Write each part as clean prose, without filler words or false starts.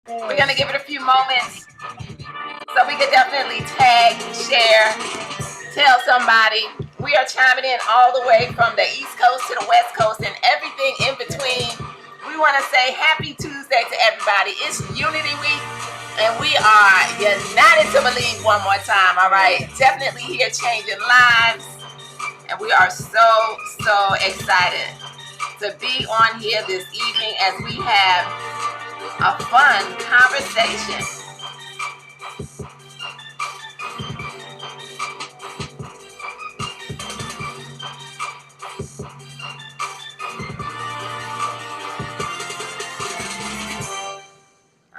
We're going to give it a few moments so we can definitely tag, share, tell somebody. We are chiming in all the way from the East Coast to the West Coast and everything in between. We want to say happy Tuesday to everybody. It's Unity Week, and we are united to believe one more time, all right? Definitely here changing lives, and we are so excited to be on here this evening as we have a fun conversation.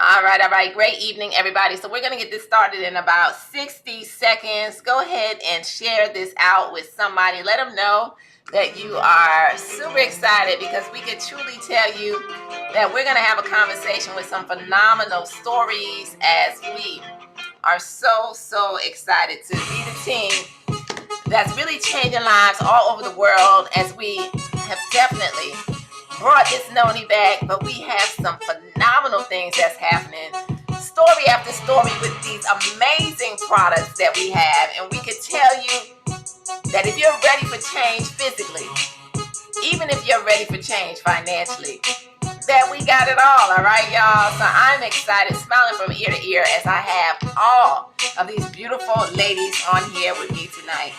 All right. Great evening, everybody. So we're going to get this started in about 60 seconds. Go ahead and share this out with somebody. Let them know that you are super excited, because we can truly tell you that we're going to have a conversation with some phenomenal stories, as we are so excited to be the team that's really changing lives all over the world, as we have definitely brought this Noni back, but we have some phenomenal things that's happening, story after story, with these amazing products that we have. And we can tell you that if you're ready for change physically, even if you're ready for change financially, that we got it all right, y'all? So I'm excited, smiling from ear to ear, as I have all of these beautiful ladies on here with me tonight.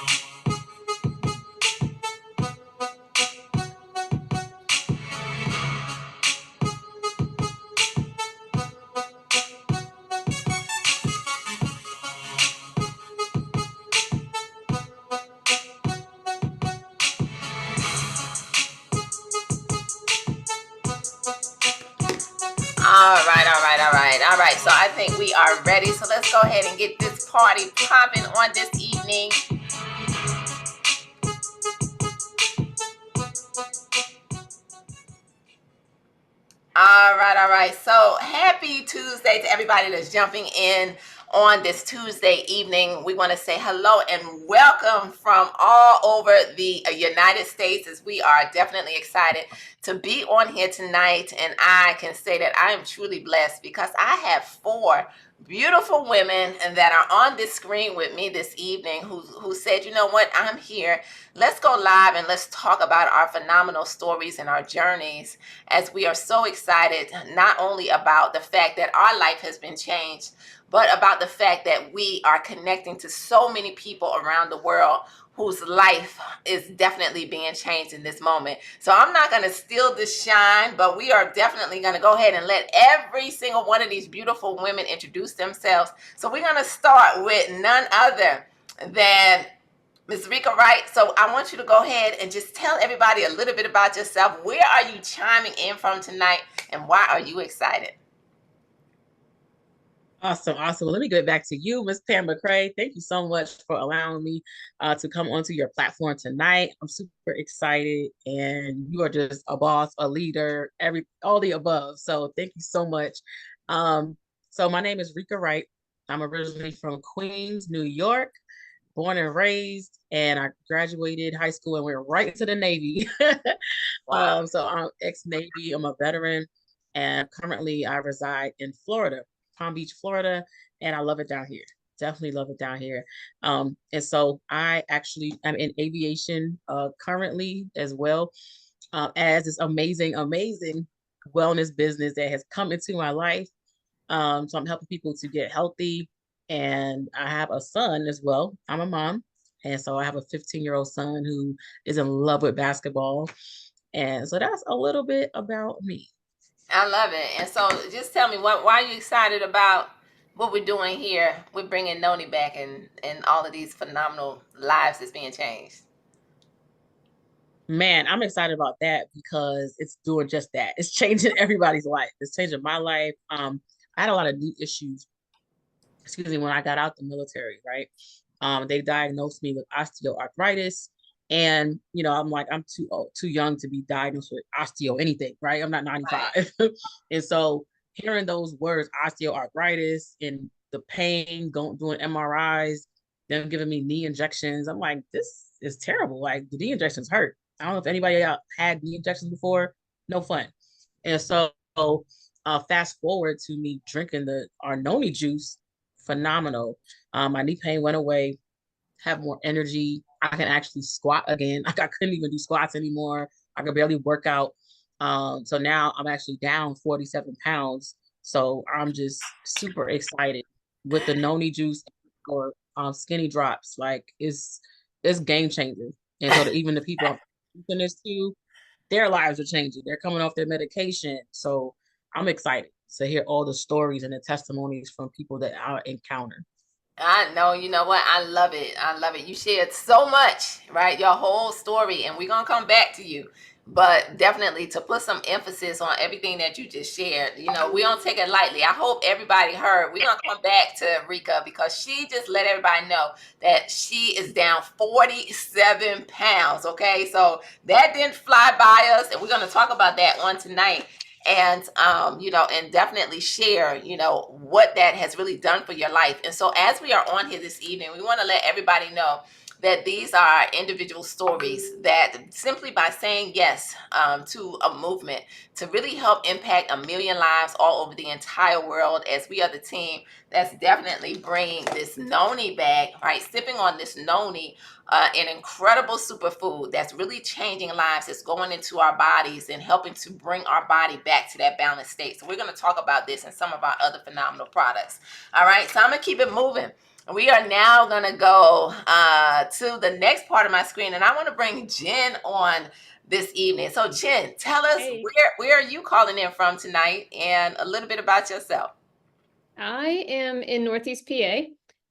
All right. So I think we are ready. So let's go ahead and get this party popping on this evening. All right. So happy Tuesday to everybody that's jumping in on this Tuesday evening. We want to say hello and welcome from all over the United States, as we are definitely excited to be on here tonight. And I can say that I am truly blessed, because I have 4 beautiful women that are on this screen with me this evening who said, you know what, I'm here. Let's go live and let's talk about our phenomenal stories and our journeys, as we are so excited, not only about the fact that our life has been changed, but about the fact that we are connecting to so many people around the world whose life is definitely being changed in this moment. So I'm not going to steal this shine, but we are definitely going to go ahead and let every single one of these beautiful women introduce themselves. So we're going to start with none other than Ms. Rika Wright. So I want you to go ahead and just tell everybody a little bit about yourself. Where are you chiming in from tonight, and why are you excited? Awesome. Well, let me get back to you, Ms. Pam McCray. Thank you so much for allowing me to come onto your platform tonight. I'm super excited, and you are just a boss, a leader, all the above. So thank you so much. So my name is Rika Wright. I'm originally from Queens, New York, born and raised, and I graduated high school and went right into the Navy. Wow. So I'm ex-Navy. I'm a veteran, and currently I reside in Florida. Palm Beach, Florida, and I love it down here. Definitely love it down here. And so I actually am in aviation currently, as well as this amazing wellness business that has come into my life. So I'm helping people to get healthy, and I have a son as well. I'm a mom, and so I have a 15-year-old son who is in love with basketball, and so that's a little bit about me. I love it. And so just tell me, why are you excited about what we're doing here? We're bringing Noni back, and all of these phenomenal lives that's being changed. Man, I'm excited about that because it's doing just that. It's changing everybody's life. It's changing my life. I had a lot of knee issues, excuse me, when I got out the military, right? They diagnosed me with osteoarthritis. And, I'm like, I'm too old, too young to be diagnosed with osteo anything, right? I'm not Right. 95. And so hearing those words, osteoarthritis, and the pain, doing MRIs, them giving me knee injections, I'm like, this is terrible. Like, the knee injections hurt. I don't know if anybody out had knee injections before. No fun. And so fast forward to me drinking our noni juice, phenomenal. My knee pain went away, have more energy. I can actually squat again. Like I couldn't even do squats anymore. I could barely work out. So now I'm actually down 47 pounds. So I'm just super excited with the noni juice or skinny drops. Like it's game changing. And so even the people I'm teaching this to, their lives are changing. They're coming off their medication. So I'm excited to hear all the stories and the testimonies from people that I encounter. I know, you know what? I love it. I love it. You shared so much, right? Your whole story, and we're going to come back to you. But definitely to put some emphasis on everything that you just shared, we don't take it lightly. I hope everybody heard. We're going to come back to Rika because she just let everybody know that she is down 47 pounds. Okay. So that didn't fly by us. And we're going to talk about that on tonight and and definitely share what that has really done for your life. And so as we are on here this evening, we want to let everybody know that these are individual stories that simply by saying yes to a movement to really help impact a million lives all over the entire world, as we are the team that's definitely bringing this noni back, right? Sipping on this noni, an incredible superfood that's really changing lives. It's going into our bodies and helping to bring our body back to that balanced state. So we're going to talk about this and some of our other phenomenal products. All right, so I'm going to keep it moving. We are now going to go to the next part of my screen, and I want to bring Jen on this evening. So Jen, tell us Hey, where are you calling in from tonight and a little bit about yourself. I am in Northeast PA,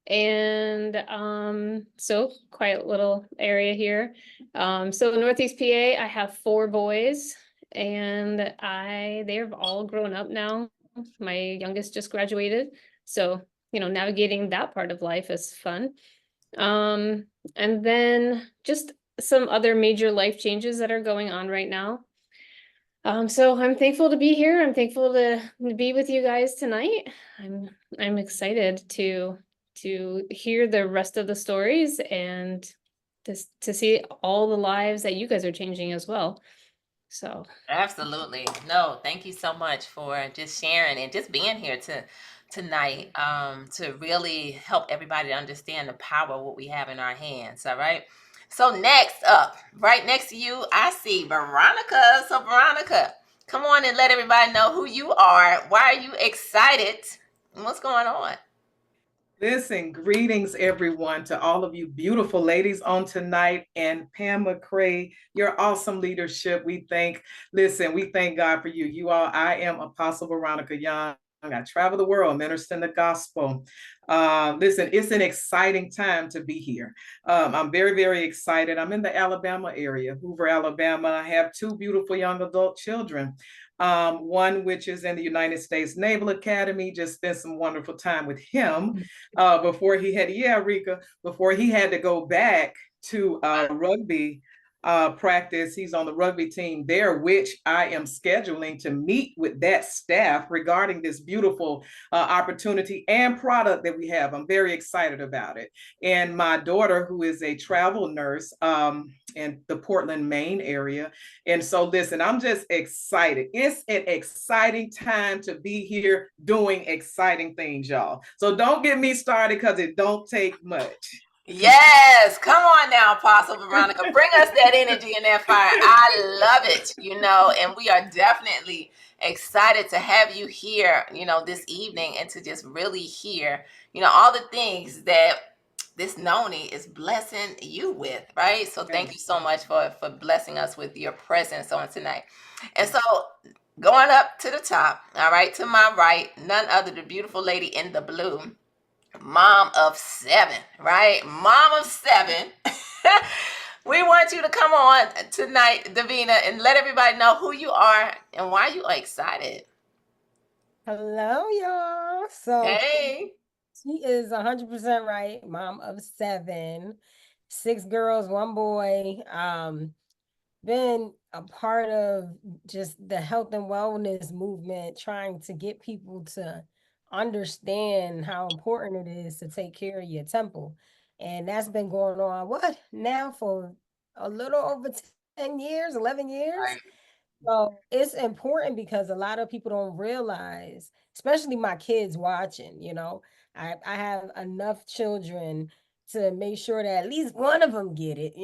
and so quiet little area here. So Northeast PA, I have four boys, and they've all grown up now. My youngest just graduated, so navigating that part of life is fun. Um, and then just some other major life changes that are going on right now. So I'm thankful to be here. I'm thankful to be with you guys tonight. I'm I'm excited to hear the rest of the stories and to see all the lives that you guys are changing as well. So Absolutely. No, thank you so much for just sharing and just being here tonight to really help everybody to understand the power of what we have in our hands. All right. So next up, right next to you, I see Veronica. So Veronica, come on and let everybody know who you are. Why are you excited? And what's going on? Listen, greetings everyone to all of you beautiful ladies on tonight and Pam McCray, your awesome leadership. We thank God for you. You all, I am Apostle Veronica Young. I travel the world ministering the gospel. Listen, it's an exciting time to be here. I'm very, very excited. I'm in the Alabama area, Hoover, Alabama. I have two beautiful young adult children. One which is in the United States Naval Academy, just spent some wonderful time with him before he had to go back to rugby practice. He's on the rugby team there, which I am scheduling to meet with that staff regarding this beautiful opportunity and product that we have. I'm very excited about it. And my daughter, who is a travel nurse in the Portland, Maine area. And so, listen, I'm just excited. It's an exciting time to be here doing exciting things, y'all. So don't get me started because it don't take much. Yes, come on now, Apostle Veronica. Bring us that energy and that fire. I love it, and we are definitely excited to have you here, this evening and to just really hear, all the things that this Noni is blessing you with, right? So thank you so much for blessing us with your presence on tonight. And so going up to the top, all right, to my right, none other the beautiful lady in the blue, mom of seven, right? Mom of seven. We want you to come on tonight, Davina, and let everybody know who you are and why you are excited. Hello, y'all. So Hey. she is 100% right. Mom of seven, six girls, one boy. Been a part of just the health and wellness movement, trying to get people to understand how important it is to take care of your temple. And that's been going on, what now, for a little over 10 years, 11 years. So it's important because a lot of people don't realize, especially my kids watching, I have enough children to make sure that at least one of them get it.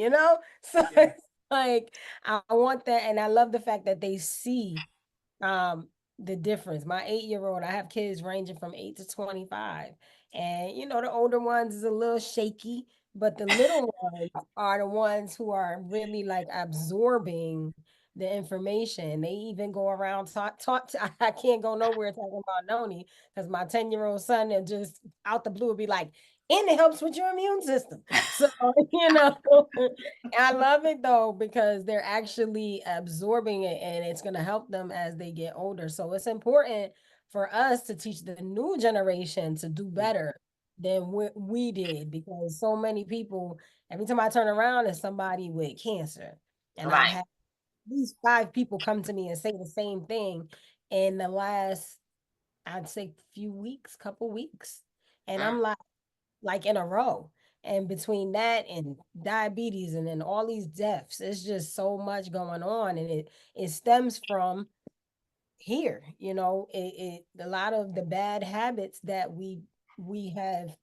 So Yeah. it's like I want that, and I love the fact that they see um the difference. My 8-year-old, I have kids ranging from 8 to 25. And the older ones is a little shaky, but the little ones are the ones who are really like absorbing the information. They even go around talk to, I can't go nowhere talking about Noni because my 10-year-old son will just out the blue will be like, and it helps with your immune system. So, I love it though, because they're actually absorbing it and it's going to help them as they get older. So it's important for us to teach the new generation to do better than what we did, because so many people, every time I turn around, is somebody with cancer. And I've Right. had at least 5 people come to me and say the same thing in the last, I'd say, few weeks, couple weeks. And Mm. I'm like in a row. And between that and diabetes and then all these deaths, it's just so much going on. And it stems from here, a lot of the bad habits that we have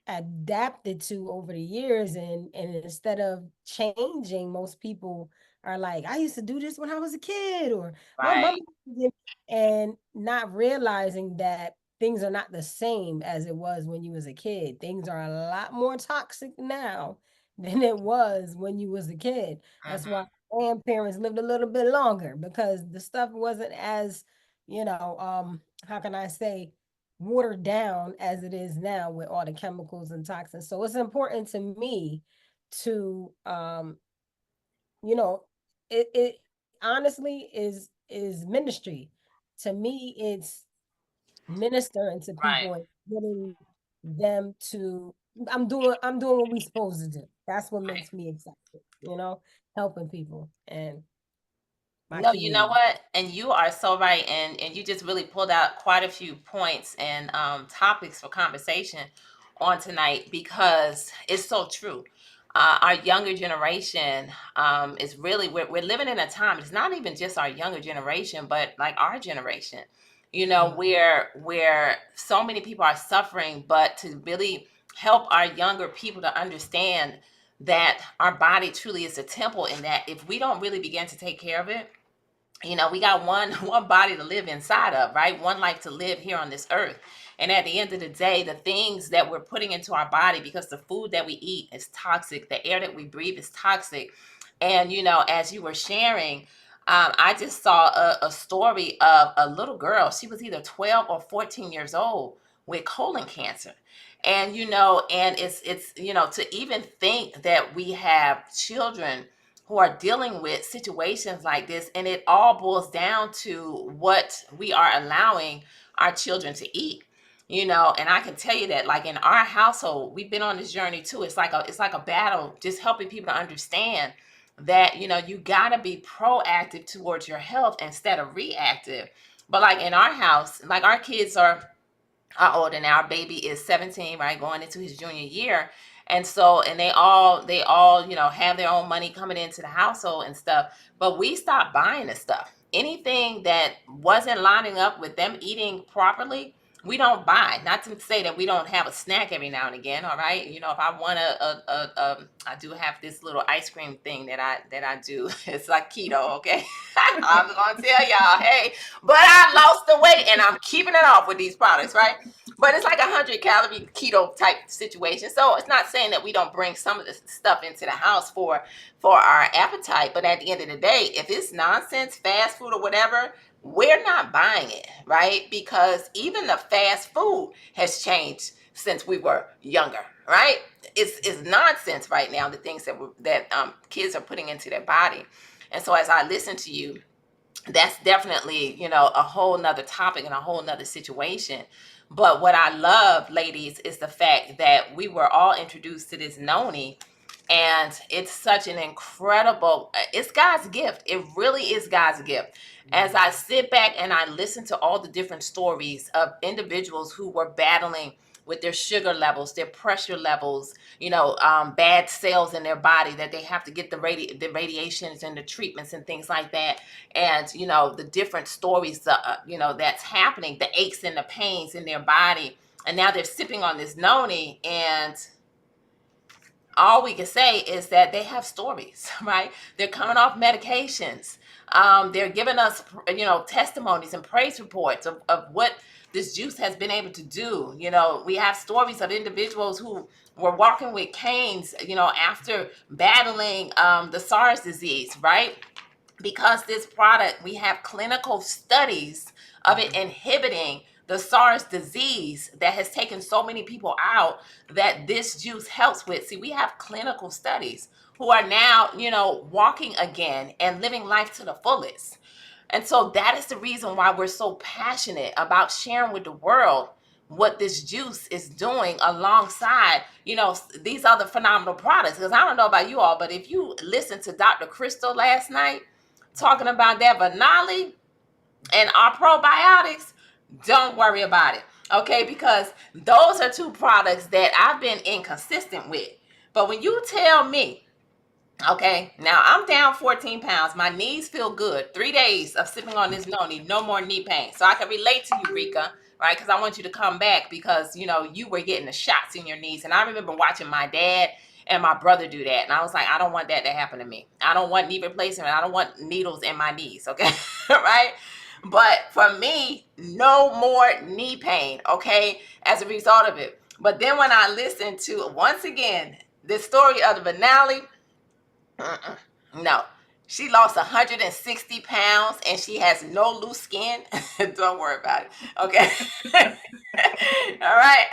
adapted to over the years, and instead of changing, most people are like, I used to do this when I was a kid, or my Right. mom did, and not realizing that things are not the same as it was when you was a kid. Things are a lot more toxic now than it was when you was a kid. That's Mhm. why grandparents lived a little bit longer, because the stuff wasn't as, how can I say, watered down as it is now with all the chemicals and toxins. So it's important to me to you know, it honestly is ministry. To me, it's ministering to Right. people and getting them to, I'm doing what we're supposed to do. That's what Right. makes me excited, helping people and my No, you know community. what? And you are so right. And you just really pulled out quite a few points and topics for conversation on tonight, because it's so true. Our younger generation is really, we're living in a time, it's not even just our younger generation, but like our generation, where so many people are suffering, but to really help our younger people to understand that our body truly is a temple, and that if we don't really begin to take care of it, we got one one body to live inside of, right? One life to live here on this earth. And at the end of the day, the things that we're putting into our body, because the food that we eat is toxic, the air that we breathe is toxic. And as you were sharing, I just saw a story of a little girl. She was either 12 or 14 years old with colon cancer. And and it's to even think that we have children who are dealing with situations like this, and it all boils down to what we are allowing our children to eat. And I can tell you that, like, in our household, we've been on this journey too. It's like a battle, just helping people to understand that you got to be proactive towards your health instead of reactive. But like in our house, like, our kids are older now. Our baby is 17, right, going into his junior year. And so, and they all have their own money coming into the household and stuff. But we stopped buying the stuff. Anything that wasn't lining up with them eating properly, we don't buy. Not to say that we don't have a snack every now and again. All right, if I want I do have this little ice cream thing that I do. It's like keto, okay. I'm gonna tell y'all, hey, but I lost the weight and I'm keeping it off with these products, right? But it's like 100-calorie keto type situation. So it's not saying that we don't bring some of this stuff into the house for our appetite. But at the end of the day, if it's nonsense, fast food or whatever, we're not buying it, right? Because even the fast food has changed since we were younger, right? It's nonsense right now, the things that kids are putting into their body. And so as I listen to you, that's definitely a whole nother topic and a whole nother situation. But what I love, ladies, is the fact that we were all introduced to this noni, and it's such an incredible, it's God's gift. It really is God's gift. As I sit back and I listen to all the different stories of individuals who were battling with their sugar levels, their pressure levels, bad cells in their body that they have to get the radiations and the treatments and things like that. And, the different stories, that's happening, the aches and the pains in their body. And now they're sipping on this noni, and all we can say is that they have stories, right? They're coming off medications. They're giving us, testimonies and praise reports of what this juice has been able to do. We have stories of individuals who were walking with canes, after battling the SARS disease, right? Because this product, we have clinical studies of it inhibiting the SARS disease that has taken so many people out, that this juice helps with. See, we have clinical studies who are now, walking again and living life to the fullest. And so that is the reason why we're so passionate about sharing with the world what this juice is doing alongside, these other phenomenal products. Because I don't know about you all, but if you listened to Dr. Crystal last night talking about that Vanali and our probiotics, don't worry about it, okay? Because those are two products that I've been inconsistent with. But when you tell me, okay, now I'm down 14 pounds, my knees feel good, 3 days of sipping on this noni, no more knee pain. So I can relate to you, Rika, right? Because I want you to come back, because you were getting the shots in your knees. And I remember watching my dad and my brother do that, and I was like, I don't want that to happen to me. I don't want knee replacement. I don't want needles in my knees, okay? Right? But for me, no more knee pain, okay, as a result of it. But then when I listened to, once again, the story of the Vanali, no, she lost 160 pounds and she has no loose skin. Don't worry about it. Okay. All right.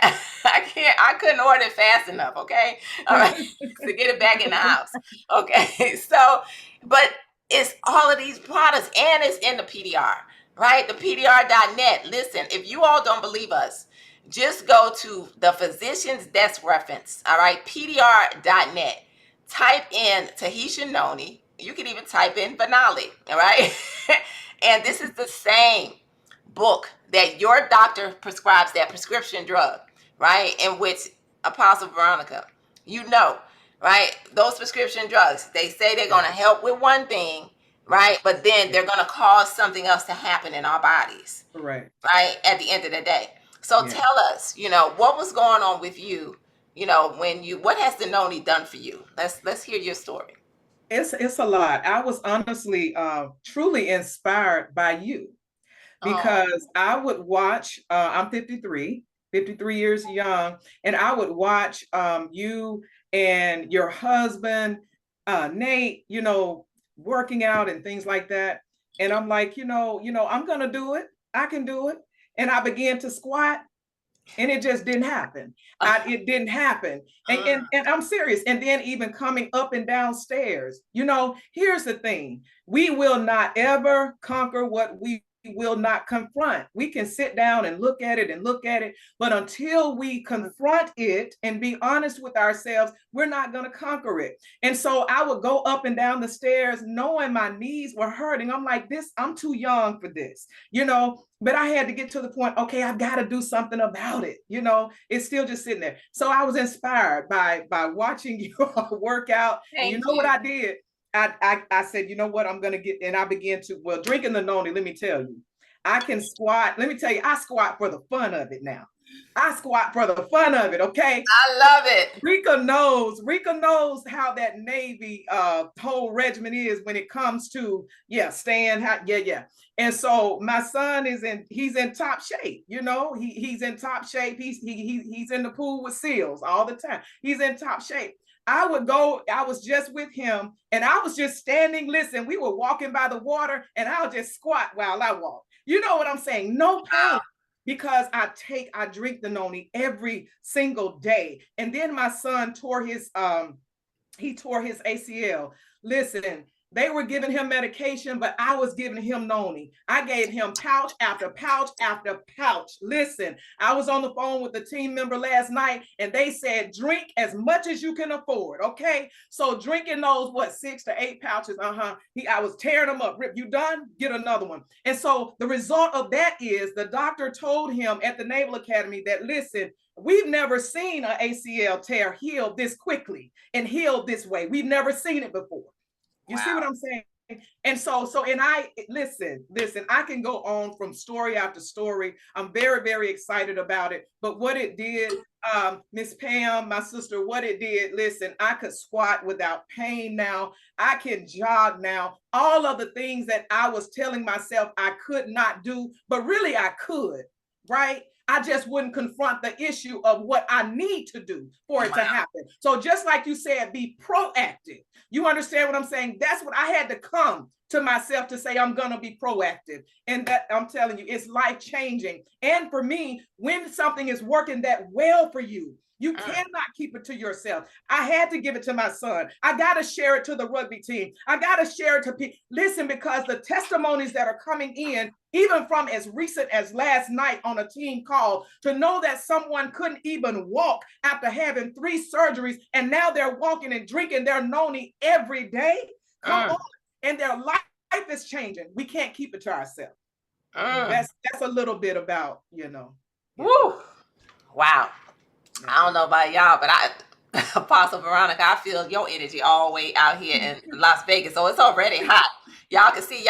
I couldn't order it fast enough. Okay. All right. To get it back in the house. Okay. So, but it's all of these products, and it's in the PDR, right? The PDR.net. Listen, if you all don't believe us, just go to the physician's desk reference. All right. PDR.net. Type in Tahitian noni. You can even type in Vanali, all right? And this is the same book that your doctor prescribes, that prescription drug, right? In which, Apostle Veronica, right? Those prescription drugs, they say they're going to help with one thing, right? But then they're going to cause something else to happen in our bodies, Right. right? At the end of the day. So tell us, what was going on with you? What has the noni done for you? Let's hear your story. It's a lot. I was honestly truly inspired by you, because I would watch, I'm 53 years young, and I would watch you and your husband, Nate, working out and things like that. And I'm like, I'm gonna do it. I can do it. And I began to squat, and it just didn't happen. It didn't happen. And I'm serious. And then even coming up and down stairs, here's the thing. We will not ever conquer what we will not confront. We can sit down and look at it, but until we confront it and be honest with ourselves, we're not going to conquer it. And so I would go up and down the stairs knowing my knees were hurting. I'm like, I'm too young for this, but I had to get to the point, okay, I've got to do something about it. It's still just sitting there. So I was inspired by watching you work out. And you know what I did? I said, you know what, I'm going to get, and I began to, drinking the noni, let me tell you, I can squat. Let me tell you, I squat for the fun of it now. I squat for the fun of it, okay? I love it. Rika knows how that Navy whole regimen is when it comes to, staying hot, And so my son he's in top shape, he's in top shape. He's in the pool with SEALs all the time. He's in top shape. I was just with him, and I was just standing. Listen, we were walking by the water, and I'll just squat while I walk. You know what I'm saying? No pain, because I drink the noni every single day. And then my son tore his ACL. Listen, They were giving him medication, but I was giving him noni. I gave him pouch after pouch after pouch. Listen, I was on the phone with the team member last night, and they said, drink as much as you can afford, okay? So drinking those, 6 to 8 pouches, I was tearing them up. Rip, you done? Get another one. And so the result of that is the doctor told him at the Naval Academy that, listen, we've never seen an ACL tear heal this quickly and heal this way. We've never seen it before. You see what I'm saying? And and I listen, I can go on from story after story. I'm very, very excited about it. But what it did, Miss Pam, my sister, what it did, listen, I could squat without pain now. I can jog now. All of the things that I was telling myself I could not do, but really I could, right? I just wouldn't confront the issue of what I need to do for it to happen. So just like you said, be proactive. You understand what I'm saying? That's what I had to come to myself to say, I'm going to be proactive. And that, I'm telling you, it's life changing. And for me, when something is working that well for you, you cannot keep it to yourself. I had to give it to my son. I got to share it to the rugby team. I got to share it to people. Listen, because the testimonies that are coming in, even from as recent as last night on a team call, to know that someone couldn't even walk after having 3 surgeries, and now they're walking and drinking their noni every day. Come on. And their life is changing. We can't keep it to ourselves. That's a little bit about, Woo. Wow. I don't know about y'all, but Apostle Veronica, I feel your energy all the way out here in Las Vegas. So it's already hot. Y'all can see,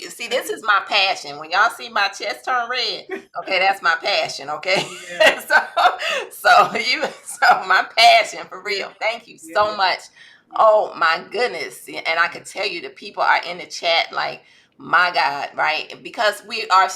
see, this is my passion. When y'all see my chest turn red, okay, that's my passion, okay? Yeah. so my passion, for real. Thank you so much. Oh my goodness. And I can tell you the people are in the chat like, my God, right? Because we are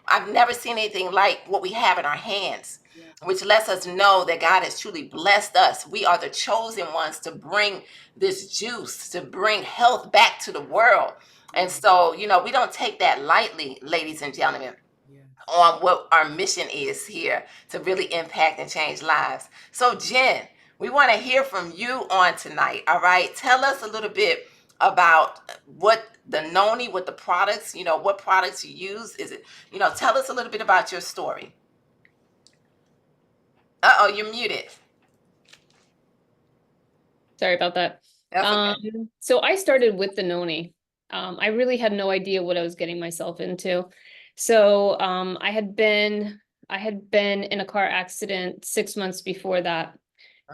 I've never seen anything like what we have in our hands, which lets us know that God has truly blessed us. We are the chosen ones to bring this juice, to bring health back to the world. And so, we don't take that lightly, ladies and gentlemen, on what our mission is here to really impact and change lives. So, Jen, we want to hear from you on tonight, all right? Tell us a little bit about what the noni, what the products, what products you use. Is it, tell us a little bit about your story. Uh-oh, you're muted. Sorry about that. That's okay. So I started with the noni. I really had no idea what I was getting myself into. So I had been in a car accident 6 months before that,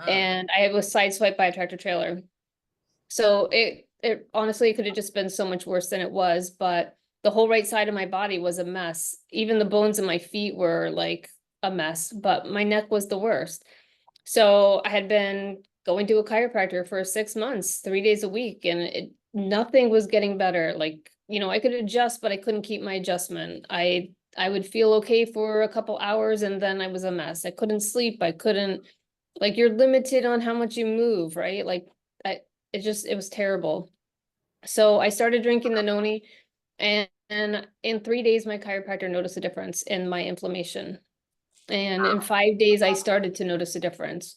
and I was sideswiped by a tractor trailer. So it honestly could have just been so much worse than it was, but the whole right side of my body was a mess. Even the bones in my feet were like a mess, but my neck was the worst. So I had been going to a chiropractor for 6 months, 3 days a week, and nothing was getting better. Like, I could adjust, but I couldn't keep my adjustment. I would feel okay for a couple hours, and then I was a mess. I couldn't sleep. I couldn't, like, you're limited on how much you move, right? Like, it was terrible. So I started drinking the noni, and in 3 days, my chiropractor noticed a difference in my inflammation. And in 5 days, I started to notice a difference.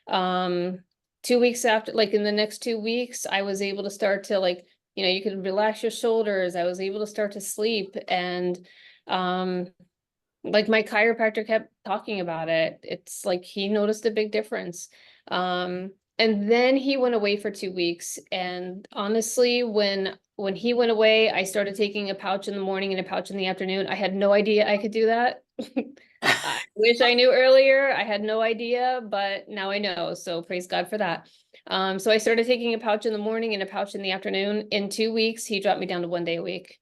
2 weeks after, like in the next 2 weeks, I was able to start to, like, you could relax your shoulders. I was able to start to sleep. And like my chiropractor kept talking about it. It's like he noticed a big difference. And then he went away for 2 weeks. And honestly, when he went away, I started taking a pouch in the morning and a pouch in the afternoon. I had no idea I could do that. I wish I knew earlier. I had no idea, but now I know. So praise God for that. So I started taking a pouch in the morning and a pouch in the afternoon. In 2 weeks, he dropped me down to 1 day a week.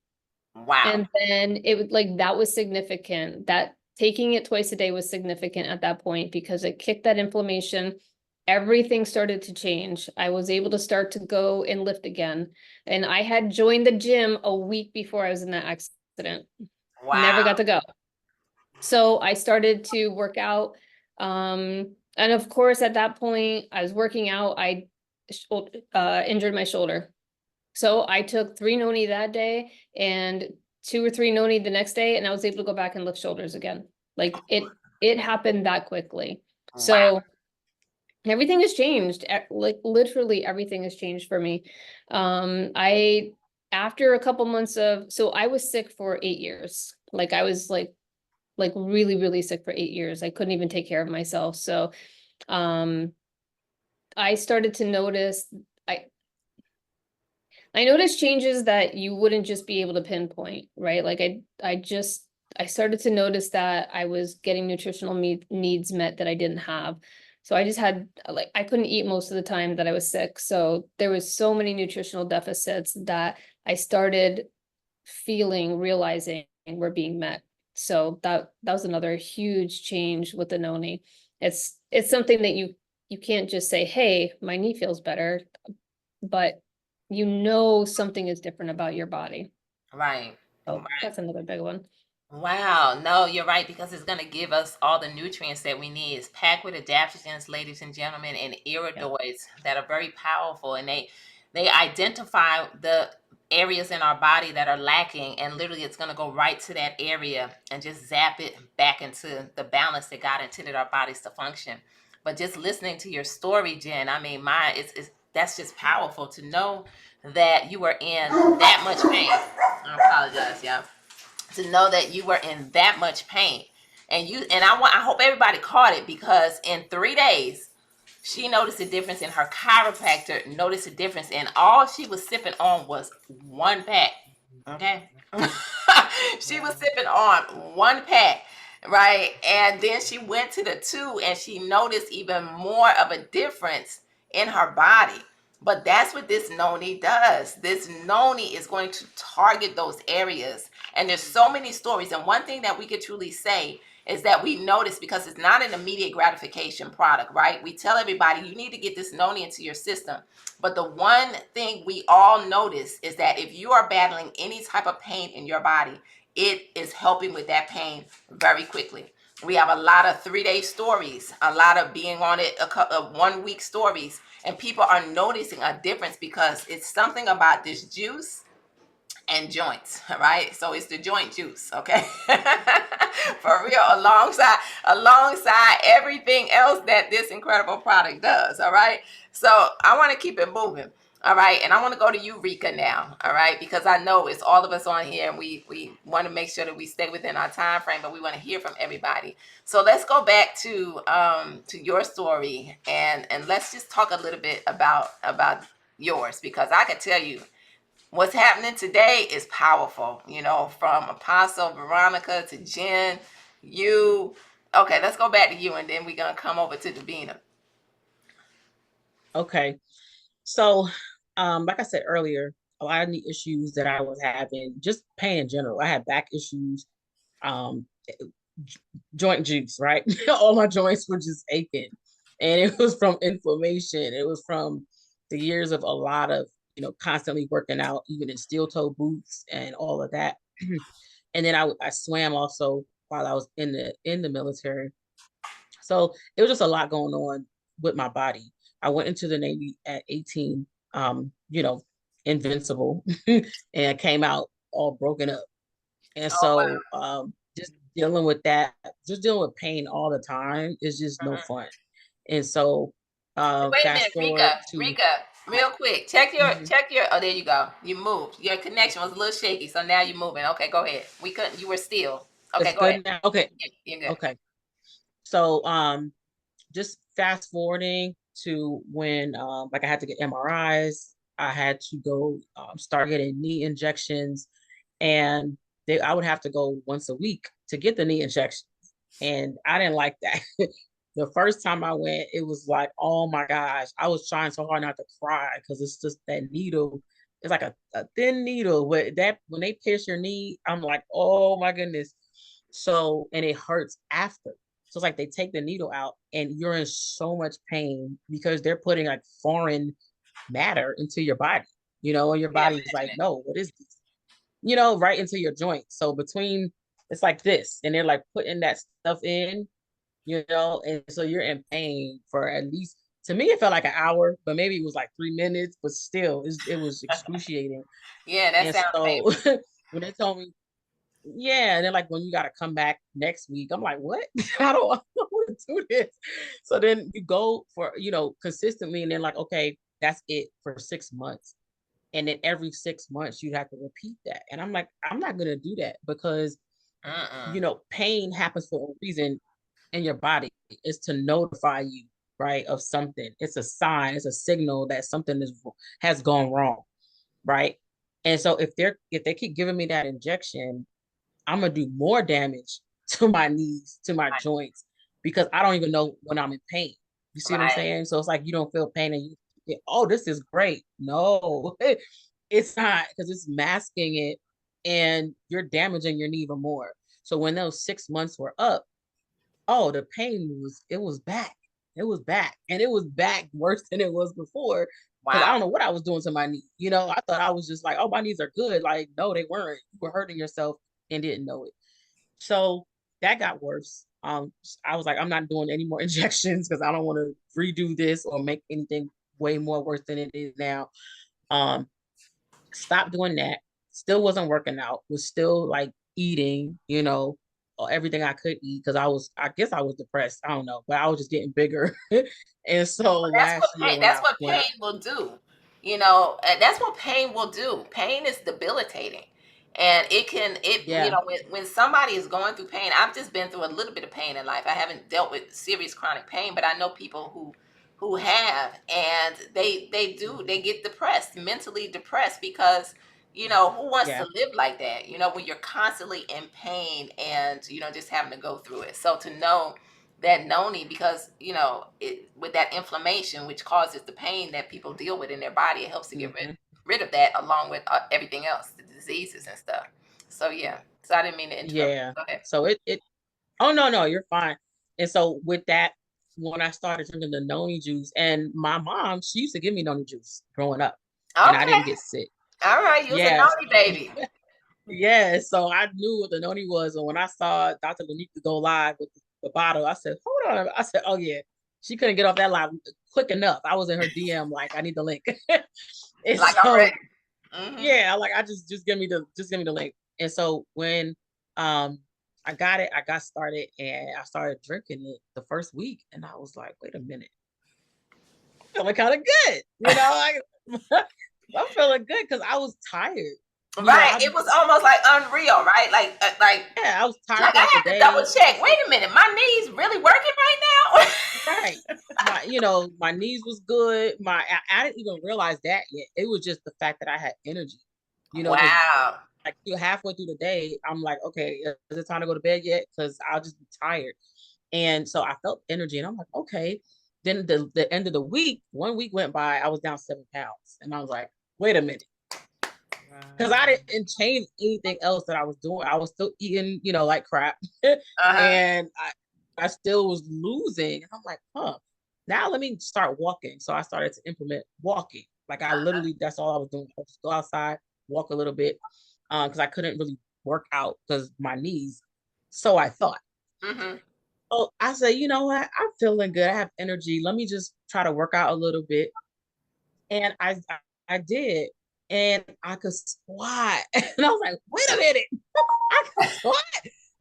Wow. And then it was like, that was significant. That taking it twice a day was significant at that point, because it kicked that inflammation. Everything started to change. I was able to start to go and lift again. And I had joined the gym a week before I was in that accident. Wow. Never got to go. So I started to work out. And of course, at that point, I was working out, I injured my shoulder. So I took 3 noni that day and 2 or 3 noni the next day, and I was able to go back and lift shoulders again. Like it happened that quickly. So everything has changed. Like literally everything has changed for me. I after a couple months of, so I was sick for 8 years. Like I was like really, really sick for 8 years. I couldn't even take care of myself. So um I started to notice I I noticed changes that you wouldn't just be able to pinpoint, right? Like I started to notice that I was getting nutritional needs met that I didn't have. So I just had like I couldn't eat most of the time that I was sick. So there was so many nutritional deficits that I started realizing were being met. So that was another huge change with the noni. It's something that you can't just say, hey, my knee feels better, but you know something is different about your body. Right. So Right. that's another big one. Wow. No, you're right, because it's going to give us all the nutrients that we need. It's packed with adaptogens, ladies and gentlemen, and iridoids that are very powerful, and they identify the areas in our body that are lacking, and literally it's going to go right to that area and just zap it back into the balance that God intended our bodies to function. But just listening to your story, Jen, I mean, it's that's just powerful to know that you were in that much pain. I apologize, y'all. To know that you were in that much pain, and I hope everybody caught it, because in 3 days she noticed a difference, in her chiropractor noticed a difference, and all she was sipping on was one pack. Okay. She was sipping on one pack, right? And then she went to the two, and she noticed even more of a difference in her body. But that's what this noni does. This noni is going to target those areas. And there's so many stories. And one thing that we could truly say is that we notice, because it's not an immediate gratification product, right? We tell everybody you need to get this noni into your system. But the one thing we all notice is that if you are battling any type of pain in your body, it is helping with that pain very quickly. We have a lot of 3-day stories, a lot of being on it, 1 week stories, and people are noticing a difference because it's something about this juice and joints, right? So it's the joint juice, okay? For real, alongside everything else that this incredible product does, all right? So I want to keep it moving, all right? And I want to go to you, Rika, now, all right? Because I know it's all of us on here, and we want to make sure that we stay within our time frame, but we want to hear from everybody. So let's go back to your story, and let's just talk a little bit about yours, because I can tell you, what's happening today is powerful, from Apostle Veronica to Jen, you. Okay, let's go back to you, and then we're going to come over to Davina. Okay. So, like I said earlier, a lot of the issues that I was having, just pain in general. I had back issues, um, joint juice, right? All my joints were just aching. And it was from inflammation. It was from the years of a lot of, constantly working out, even in steel toe boots and all of that. And then I swam also while I was in the military. So it was just a lot going on with my body. I went into the Navy at 18, invincible, and came out all broken up. And Oh, wow. so just dealing with that, just dealing with pain all the time is just no fun. And so Wait a minute, fast forward to Rika, real quick. Check your Mhm. oh, there you go. You moved. Your connection was a little shaky, so now you're moving. Okay, go ahead. We couldn't, you were still. Okay, It's go ahead. good now. Okay. You're good. Okay. So just fast forwarding to when like I had to get MRIs, I had to go start getting knee injections, and I would have to go once a week to get the knee injections, and I didn't like that. The first time I went, it was like, oh my gosh, I was trying so hard not to cry, because it's just that needle. It's like a thin needle. But that when they pierce your knee, I'm like, oh my goodness. So, and it hurts after. So it's like they take the needle out and you're in so much pain because they're putting like foreign matter into your body, and your Yeah, body's like, no, what is this? Right into your joint. So between, it's like this, and they're like putting that stuff in, and so you're in pain for at least, to me, it felt like an hour, but maybe it was like 3 minutes, but still, it was excruciating. yeah, that And sounds so painful. when they told me, yeah, and then like when you got to come back next week, I'm like, what? I don't want to do this. So then you go for, consistently, and then like, okay, that's it for 6 months. And then every 6 months you have to repeat that. And I'm like, I'm not gonna do that because pain happens for a reason in your body. It's to notify you, right, of something. It's a sign, it's a signal that something has gone wrong, right? And so if they keep giving me that injection, I'm gonna do more damage to my knees, to my joints, because I don't even know when I'm in pain. You see what I'm Right. saying? So it's like you don't feel pain and you think, oh, this is great. No, it's not, because it's masking it and you're damaging your knee even more. So when those 6 months were up, oh, the pain was back. It was back. And it was back worse than it was before. Because I Wow. don't know what I was doing to my knee. I thought I was just like, oh, my knees are good. Like, no, they weren't. You were hurting yourself and didn't know it. So that got worse. I was like, I'm not doing any more injections because I don't want to redo this or make anything way more worse than it is now. Um, Stopped doing that. Still wasn't working out. Was still like eating, everything I could eat because I guess I was depressed. I don't know, but I was just getting bigger. And so last year when That's I what when I pain will do. And that's what pain will do. Pain is debilitating. And yeah, when somebody is going through pain, I've just been through a little bit of pain in life. I haven't dealt with serious chronic pain, but I know people who have, and they get depressed, mentally depressed, because who wants to yeah, live like that, when you're constantly in pain and just having to go through it. So to know that noni, because with that inflammation which causes the pain that people deal with in their body, it helps to get mhm, rid of that, along with everything else, the diseases and stuff. So yeah, so I didn't mean to interrupt. yeah. Go ahead. So it oh no, you're fine. And so with that, when I started drinking the noni juice, and my mom, she used to give me noni juice growing up, and I Okay. didn't get sick. All right, you was a Yeah, noni baby. yeah. So I knew what the noni was, and when I saw Dr. Lanika go live with the bottle, I said, "Hold on." I said, "Oh yeah." She couldn't get off that live quick enough. I was in her DM like, "I need the link." And Like, I'm so ready. Hmm. yeah, like I just give me the link. And so when um I got it, I got started and I started drinking it the first week, and I was like, wait a minute, I'm feeling kind of good. I'm feeling good because I was tired. Right, I it was almost like unreal, right? Yeah, I was tired Like I throughout the had to double day. check. Wait a minute, my knees really working right Right. My knees was good. I didn't even realize that yet. It was just the fact that I had energy. now? Because Wow. like you halfway through the day, I'm like, okay, is it time to go to bed yet? Because I'll just be tired. And so I felt energy, and I'm like, okay. Then the end of the week, 1 week went by, I was down 7 pounds, and I was like, wait a minute, because I Wow. didn't change anything else that I was doing. I was still eating, like crap, Uh-huh. and I still was losing. And I'm like, huh. Now let me start walking. So I started to implement walking. Like I literally, that's all I was doing. I just go outside, walk a little bit, because I couldn't really work out because my knees. So I thought. Mm-hmm. Oh, I said, you know what? I'm feeling good. I have energy. Let me just try to work out a little bit. And I did. And I could squat. And I was like, wait a minute. I can squat.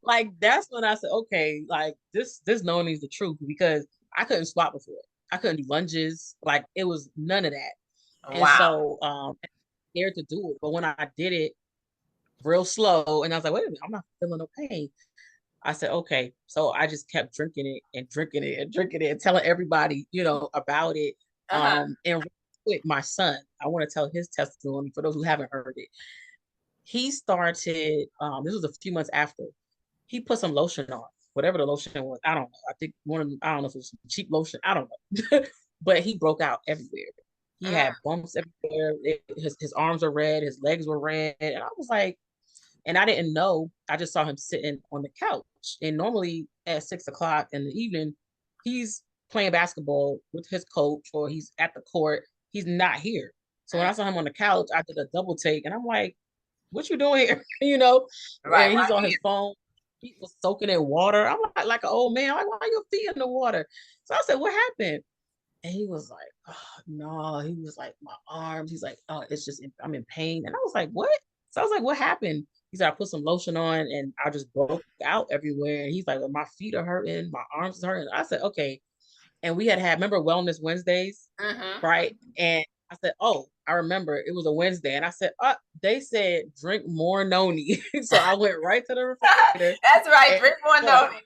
Like that's when I said, okay, like this no one needs the truth, because I couldn't squat before. I couldn't do lunges. Like it was none of that. And Wow. so I scared to do it. But when I did it real slow, and I was like, wait a minute, I'm not feeling no pain. I said, okay. So I just kept drinking it and drinking it and drinking it and telling everybody, about it. Uh-huh. And real quick, my son, I want to tell his testimony for those who haven't heard it. He started, this was a few months after, he put some lotion on, whatever the lotion was. I don't know. I think I don't know if it was cheap lotion. I don't know. But he broke out everywhere. He Mm. had bumps everywhere. His arms were red. His legs were red. And I was like, and I didn't know. I just saw him sitting on the couch. And normally at 6 o'clock in the evening, he's playing basketball with his coach or he's at the court. He's not here. So when Mm. I saw him on the couch, I did a double take and I'm like, what you doing here? You know? Right, And he's right on here. his phone. He was soaking in water. I'm like an old man. I'm like, why are your feet in the water? So I said, what happened? And he was like, oh, no. He was like, my arms. He's like, oh, it's just, I'm in pain. And I was like, what? So I was like, what happened? He said, I put some lotion on and I just broke out everywhere. And he's like, well, my feet are hurting, my arms are hurting. I said, okay. And we had remember Wellness Wednesdays, right? And I said, oh, I remember it was a Wednesday. And I said, they said drink more noni. So I went right to the refrigerator. That's right, drink more noni.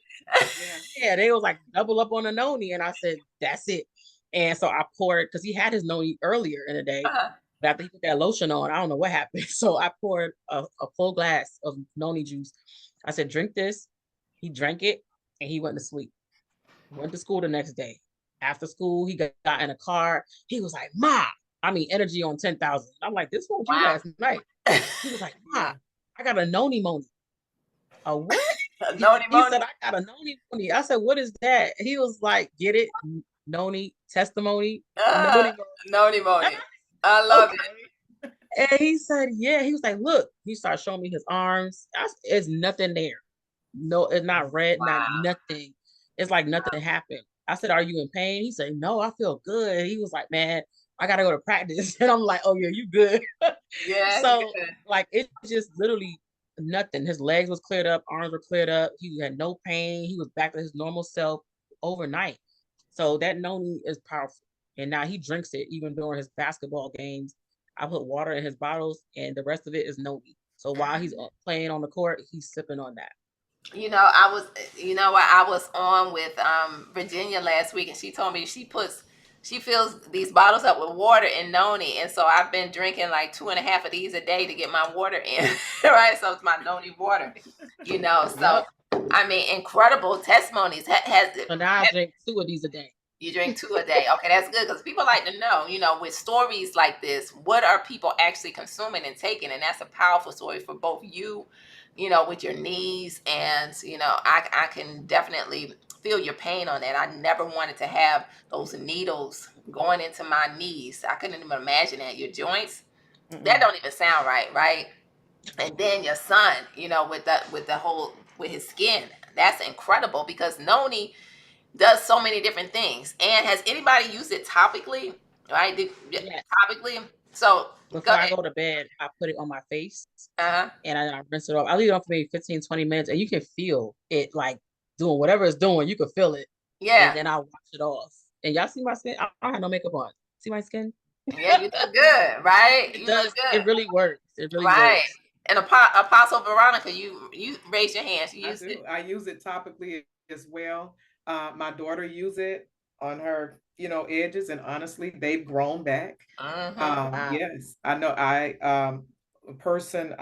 Yeah, they was like double up on the noni. And I said, that's it. And so I poured, because he had his noni earlier in the day. But after he put that lotion on, I don't know what happened. So I poured a full glass of noni juice. I said, drink this. He drank it and he went to sleep. Went to school the next day. After school, he got in a car. He was like, Ma, I mean, energy on 10,000. I'm like, this won't you last night. He was like, Ma, I got a noni moni. A what? A noni he said, I got a noni moni. I said, what is that? He was like, get it? Noni, testimony, noni moni. I love it. And he said, yeah. He was like, look. He started showing me his arms. It's nothing there. No, it's not red, not nothing. It's like nothing happened. I said, are you in pain? He said, no, I feel good. He was like, man, I gotta go to practice. And I'm like, oh yeah, you good. Yeah. So like it just literally nothing. His legs was cleared up, arms were cleared up. He had no pain. He was back to his normal self overnight. So that noni is powerful. And now he drinks it even during his basketball games. I put water in his bottles and the rest of it is noni. So while he's playing on the court, he's sipping on that. I was on with Virginia last week, and she told me she fills these bottles up with water and noni, and so I've been drinking like 2.5 of these a day to get my water in. Right, so it's my noni water. So I mean, incredible testimonies. So now I drink 2 of these a day. You drink 2 a day. Okay, that's good, because people like to know, with stories like this, what are people actually consuming and taking? And that's a powerful story for both you, with your knees. And, I can definitely feel your pain on that. I never wanted to have those needles going into my knees. I couldn't even imagine that. Your joints, that don't even sound right, right? And then your son, with his skin, that's incredible, because noni does so many different things. And has anybody used it topically? Right? Yes. Topically. So before I go to bed, I put it on my face and I rinse it off. I leave it on for maybe 15-20 minutes, and you can feel it like doing whatever it's doing. You can feel it. Yeah. And then I wash it off. And y'all see my skin? I don't have no makeup on. See my skin? Yeah, you look good, right? It does. It really works. It really right. works. And Apostle Veronica, you raise your hands. You use it. I use it topically as well. My daughter used it on her, edges, and honestly, they've grown back. Yes, I know. A person,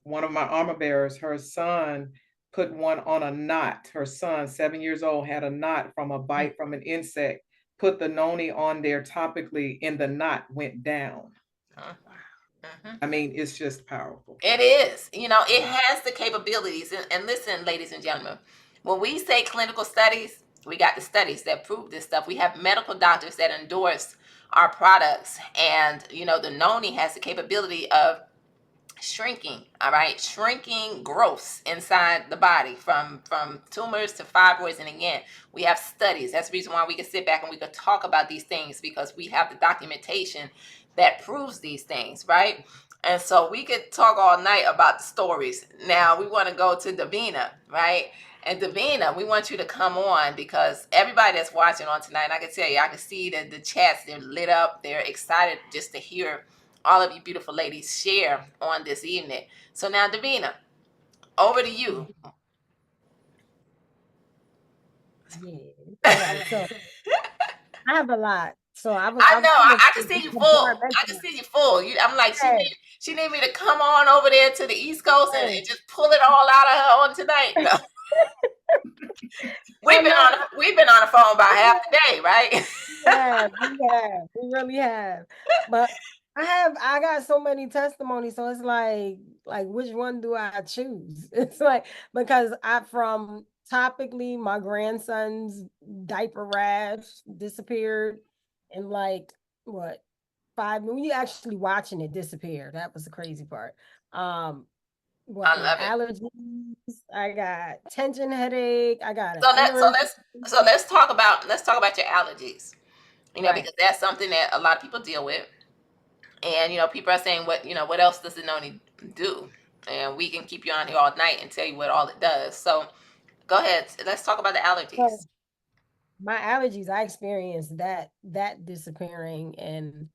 one of my armor bearers, her son put one on a knot. Her son, 7 years old, had a knot from a bite from an insect. Put the noni on there topically, and the knot went down. I mean, it's just powerful. It is. It has the capabilities. And listen, ladies and gentlemen, when we say clinical studies, we got the studies that prove this stuff. We have medical doctors that endorse our products. And, the noni has the capability of shrinking, all right? Shrinking growths inside the body from tumors to fibroids. And again, we have studies. That's the reason why we can sit back and we can talk about these things, because we have the documentation that proves these things, right? And so we could talk all night about the stories. Now we want to go to Davina, right? And Davina, we want you to come on, because everybody that's watching on tonight, I can tell you, I can see that the chats, they're lit up. They're excited just to hear all of you beautiful ladies share on this evening. So now, Davina, over to you. Yeah. So I have a lot. So I know. I can see you full. I can see you full. I'm like, she need me to come on over there to the East Coast and just pull it all out of her on tonight. No. We've been on the phone about half the day, right? Yeah, we really have. But I got so many testimonies, so it's like which one do I choose? It's like, because from topically, my grandson's diaper rash disappeared in like 5 minutes. You actually watching it disappear. That was the crazy part. I love allergies. I got tension headache. I got so let's talk about your allergies. Because that's something that a lot of people deal with. And people are saying, what else does the noni do? and we can keep you on here all night and tell you what all it does. So go ahead. Let's talk about the allergies. So my allergies, I experienced that disappearing, and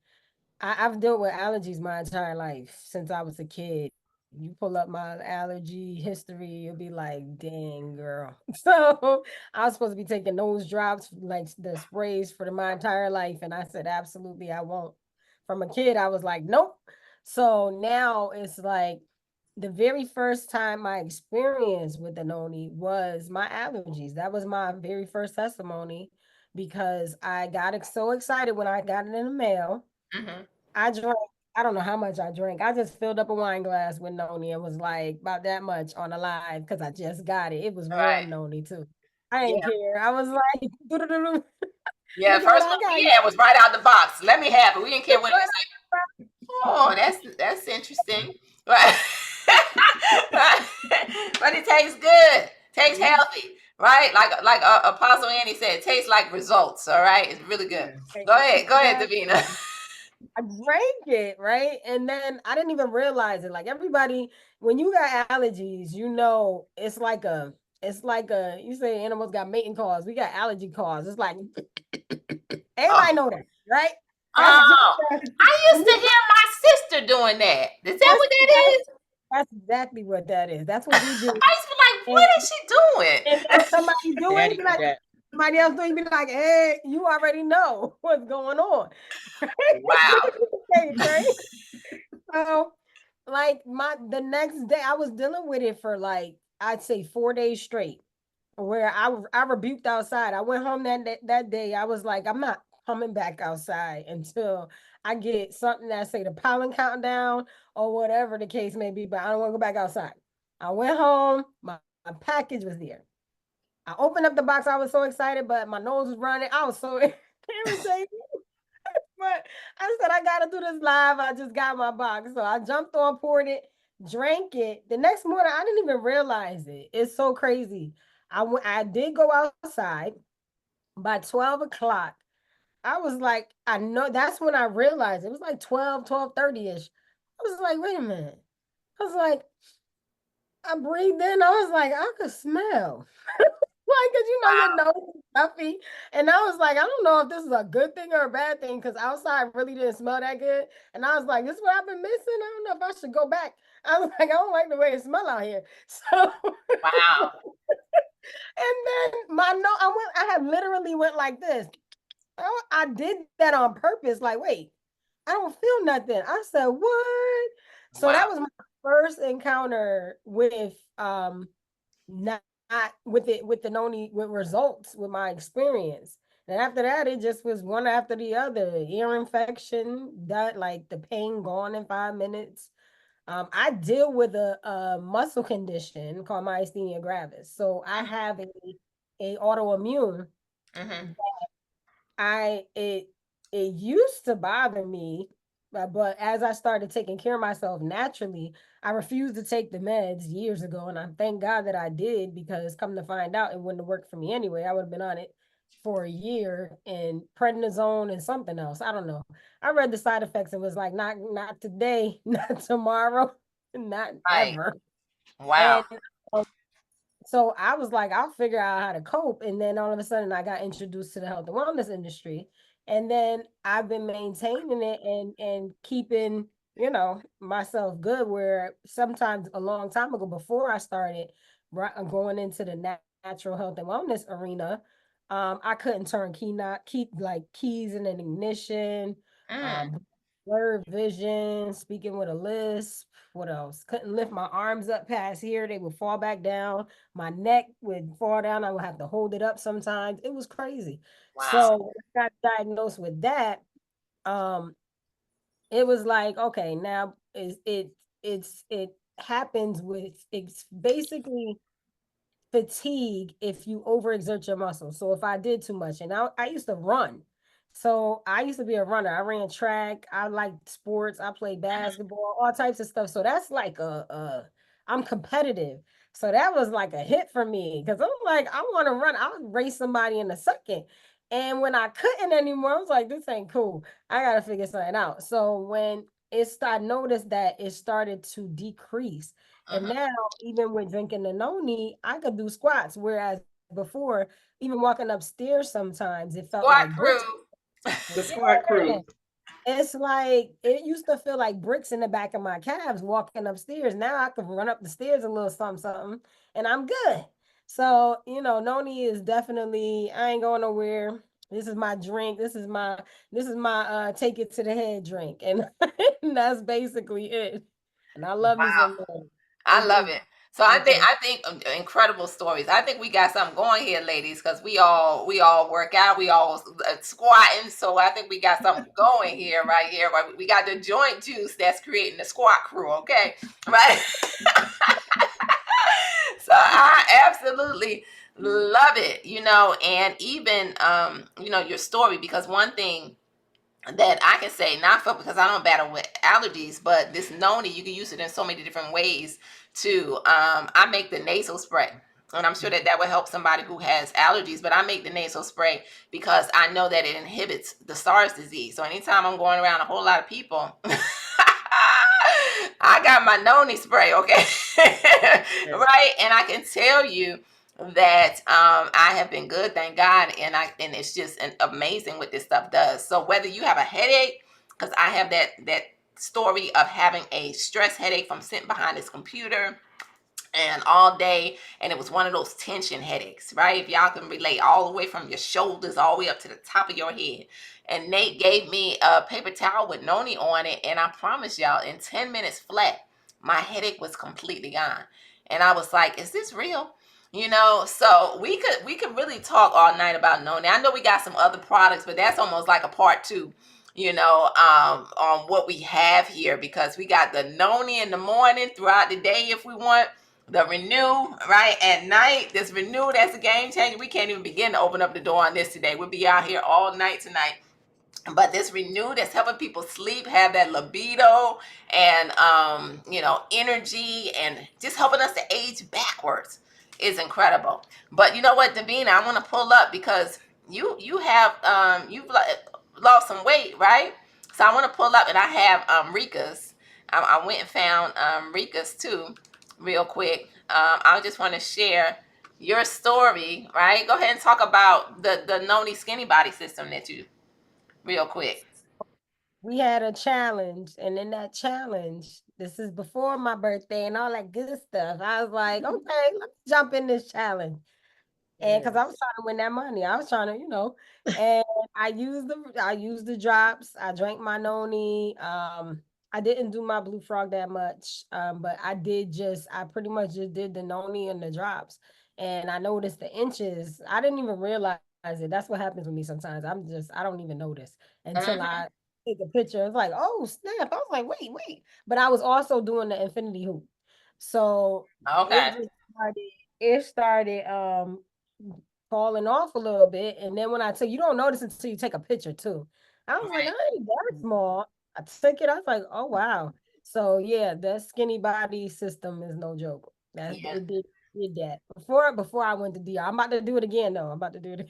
I've dealt with allergies my entire life since I was a kid. You pull up my allergy history, you'll be like, dang, girl. So I was supposed to be taking those drops, like the sprays for my entire life. And I said, absolutely, I won't. From a kid, I was like, nope. So now it's like the very first time I experienced with the noni was my allergies. That was my very first testimony because I got so excited when I got it in the mail. Mm-hmm. I drank, I don't know how much I drank. I just filled up a wine glass with noni and was like about that much on a live because I just got it. It was Right. warm noni too. I Yeah. didn't care. I was like, "Doo-doo-doo-doo. Yeah. Look at what First I one got. we had was right out the box. Let me have it. We didn't care when it was like, oh, that's interesting. Right. But it tastes good. Tastes healthy. Right? Like Apostle Annie said, it tastes like results. All right. It's really good. Yes. Go ahead. Go ahead, Exactly. Davina. I drank it, right? And then I didn't even realize it. Like everybody, when you got allergies, you know, you say animals got mating calls. We got allergy calls. It's like, Oh. everybody know that, right? That's just, Oh. I used when to you hear my sister doing that. Is that That's, what that that's, is? that's exactly what that is. That's what we do. I used to be like, And, what is she and doing? then somebody do it, Daddy be do like, that. somebody else do it, be like, hey, you already know what's going on. Wow. Right? So, like the next day, I was dealing with it for like I'd say 4 days straight, where I rebuked outside. I went home that day. I was like, I'm not coming back outside until I get something that say the pollen countdown or whatever the case may be. But I don't want to go back outside. I went home. My package was there. I opened up the box. I was so excited, but my nose was running. I was so irritated. But I said, I gotta do this live. I just got my box. So I jumped on, poured it, drank it. The next morning, I didn't even realize it. It's so crazy. I did go outside by 12 o'clock. I was like, I know that's when I realized it was like 12:30-ish. I was like, wait a minute. I was like, I breathed in. I was like, I could smell. Like, cause your Wow. nose is stuffy. And I was like, I don't know if this is a good thing or a bad thing, because outside really didn't smell that good. And I was like, this is what I've been missing. I don't know if I should go back. I was like, I don't like the way it smell out here. So Wow. and then my nose, I had literally went like this. I did that on purpose. Like, wait, I don't feel nothing. I said, what? So Wow. that was my first encounter with not with it with the noni with results with my experience. And after that, it just was one after the other. Ear infection, that like the pain gone in 5 minutes. I deal with a muscle condition called myasthenia gravis. So I have a autoimmune. Mm-hmm. I it used to bother me, but as I started taking care of myself naturally, I refused to take the meds years ago, and I thank God that I did, because come to find out, it wouldn't have worked for me anyway. I would have been on it for a year, and prednisone and something else. I don't know. I read the side effects and was like, not today, not tomorrow, not Right. ever. Wow. And so I was like, I'll figure out how to cope. And then all of a sudden I got introduced to the health and wellness industry. And then I've been maintaining it and keeping, myself good, where sometimes a long time ago, before I started going into the natural health and wellness arena, I couldn't turn keys in an ignition, Mm. um, blurred vision, speaking with a lisp. What else? Couldn't lift my arms up past here. They would fall back down. My neck would fall down. I would have to hold it up sometimes. It was crazy. Wow. So I got diagnosed with that. Um, it was like, okay, now it happens with, it's basically fatigue if you overexert your muscles. So if I did too much, and I used to run. So I used to be a runner. I ran track. I liked sports. I played basketball, all types of stuff. So that's like I'm competitive. So that was like a hit for me, because I'm like, I want to run. I'll race somebody in a second. And when I couldn't anymore, I was like, this ain't cool. I got to figure something out. So when I noticed that it started to decrease. And now, even with drinking the noni, I could do squats. Whereas before, even walking upstairs sometimes, it felt Squad like bricks. crew. The squad Yeah. crew. It's like it used to feel like bricks in the back of my calves walking upstairs. Now I can run up the stairs a little something, something, and I'm good. So, noni is definitely, I ain't going nowhere. This is my drink. This is my take it to the head drink. And, and that's basically it. And I love me some noni. I love it. So I Okay. think incredible stories. I think we got something going here, ladies, because we all work out, we all squatting. So I think we got something going here, right here. Right? We got the joint juice that's creating the squat crew. Okay, right. So I absolutely love it. And even your story, because one thing that I can say, not for because I don't battle with allergies, but this noni, you can use it in so many different ways too. I make the nasal spray, and I'm sure that would help somebody who has allergies, but I make the nasal spray because I know that it inhibits the SARS disease. So anytime I'm going around a whole lot of people, I got my noni spray, okay? Right? And I can tell you that I have been good, thank God, and it's just amazing what this stuff does. So whether you have a headache, because I have that story of having a stress headache from sitting behind this computer and all day, and it was one of those tension headaches, right? If y'all can relate, all the way from your shoulders all the way up to the top of your head. And Nate gave me a paper towel with noni on it, and I promise y'all, in 10 minutes flat, my headache was completely gone. And I was like, is this real? So we could really talk all night about noni. I know we got some other products, but that's almost like a part two, on what we have here, because we got the noni in the morning, throughout the day if we want, the renew right at night. This renew, that's a game changer. We can't even begin to open up the door on this today. We'll be out here all night tonight. But this renew, that's helping people sleep, have that libido, and energy, and just helping us to age backwards is incredible. But you know what, Davina, I want to pull up because you have you've lost some weight, right? So I want to pull up, and I have Rika's. I went and found Rika's too, real quick. I just want to share your story, right? Go ahead and talk about the Noni Skinny Body system that you, real quick. We had a challenge, and in that challenge, this is before my birthday and all that good stuff. I was like, okay, let me jump in this challenge. And because I was trying to win that money, I was trying to, and I used the drops. I drank my noni. I didn't do my blue frog that much, but I pretty much just did the noni and the drops, and I noticed the inches. I didn't even realize it. That's what happens with me sometimes. I don't even notice until Mhm. I take a picture. It's like, oh snap! I was like, wait, but I was also doing the infinity hoop, so it Okay. just started. It started falling off a little bit. And then when I took, you don't notice until you take a picture too. I was like, Right. I ain't that small. I took it. I was like, oh wow. So yeah, that skinny body system is no joke. That Yeah. it did that before I went to DR. I'm about to do it again though. I'm about to do it.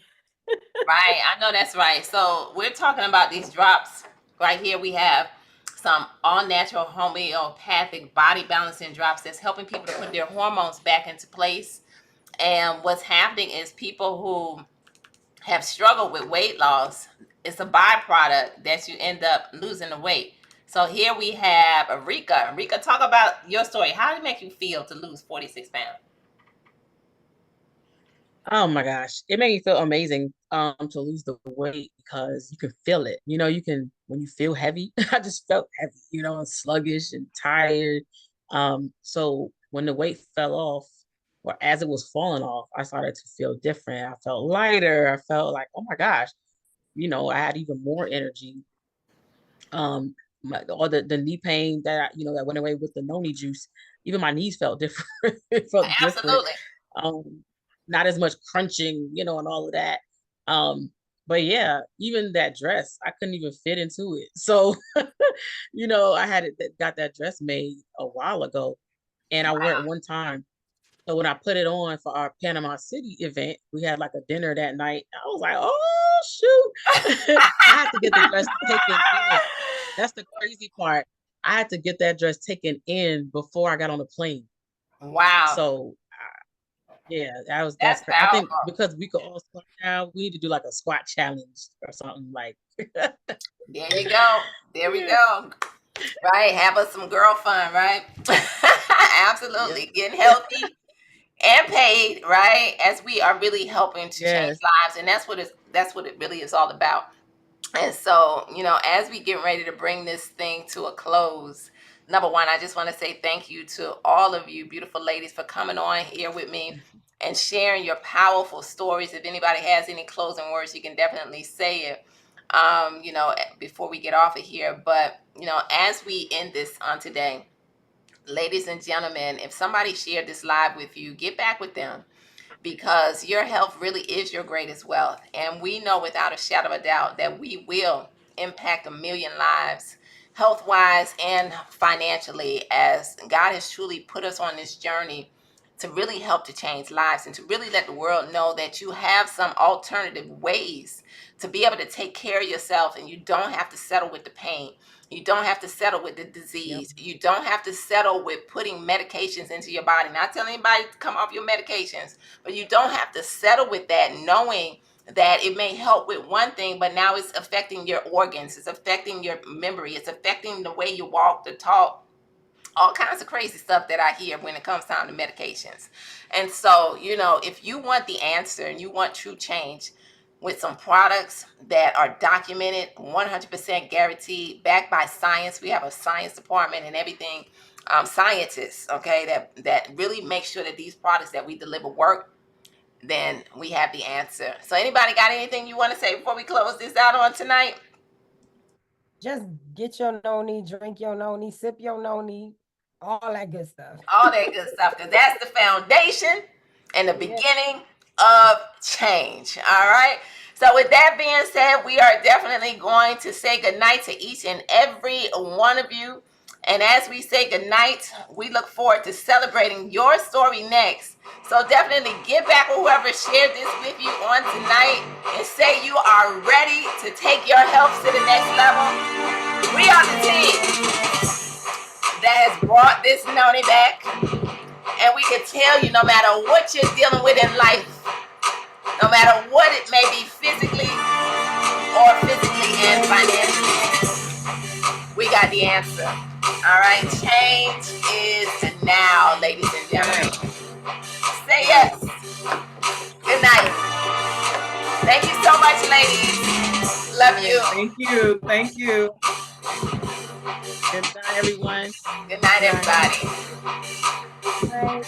Right. I know that's right. So we're talking about these drops right here. We have some all natural homeopathic body balancing drops that's helping people to put their hormones back into place. And what's happening is people who have struggled with weight loss, it's a byproduct that you end up losing the weight. So here we have Rika. Rika, talk about your story. How did it make you feel to lose 46 pounds? Oh my gosh, it made me feel amazing to lose the weight because you can feel it. You can when you feel heavy. I just felt heavy, and sluggish and tired. So when the weight fell off, or as it was falling off, I started to feel different. I felt lighter. I felt like, oh my gosh, I had even more energy. All the knee pain that went away with the noni juice. Even my knees felt different. It felt different. Absolutely. Um, Not as much crunching, and all of that. But yeah, even that dress, I couldn't even fit into it. So, I got that dress made a while ago, and I wore it one time. So when I put it on for our Panama City event, we had like a dinner that night. I was like, oh shoot, I had to get the dress taken in. That's the crazy part. I had to get that dress taken in before I got on the plane. Wow. So yeah, that's That's great. I think powerful. because we could all squat now, we need to do like a squat challenge or something like. There you go. There we Yeah. go. Right. Have us some girl fun, right? Absolutely. Getting healthy and paid, right? As we are really helping to change Yes. lives. And that's what it really is all about. And so, as we get ready to bring this thing to a close, number one, I just want to say thank you to all of you beautiful ladies for coming on here with me and sharing your powerful stories. If anybody has any closing words, you can definitely say it, before we get off of here. But, as we end this on today, ladies and gentlemen, if somebody shared this live with you, get back with them, because your health really is your greatest wealth. And we know without a shadow of a doubt that we will impact 1,000,000 lives, health wise and financially, as God has truly put us on this journey to really help to change lives and to really let the world know that you have some alternative ways to be able to take care of yourself, and you don't have to settle with the pain. You don't have to settle with the disease. You don't have to settle with putting medications into your body. Not telling anybody to come off your medications, but you don't have to settle with that, knowing that it may help with one thing, but now it's affecting your organs, it's affecting your memory, it's affecting the way you walk, the talk, all kinds of crazy stuff that I hear when it comes down to medications. And so, if you want the answer and you want true change with some products that are documented, 100% guaranteed, backed by science, we have a science department and everything, scientists, okay, that really make sure that these products that we deliver work, then we have the answer. So anybody got anything you want to say before we close this out on tonight? Just get your noni, drink your noni, sip your noni, all that good stuff. All that good stuff, because that's the foundation and the Yeah. beginning of change. All right. So with that being said, we are definitely going to say goodnight to each and every one of you. And as we say goodnight, we look forward to celebrating your story next. So definitely get back with whoever shared this with you on tonight and say you are ready to take your health to the next level. We are the team that has brought this noni back. And we can tell you, no matter what you're dealing with in life, no matter what it may be physically and financially, we got the answer. All right, change is now, ladies and gentlemen. Say yes. Good night. Thank you so much, ladies. Love you. Thank you. Thank you. Good night, everyone. Good night, everybody. Right.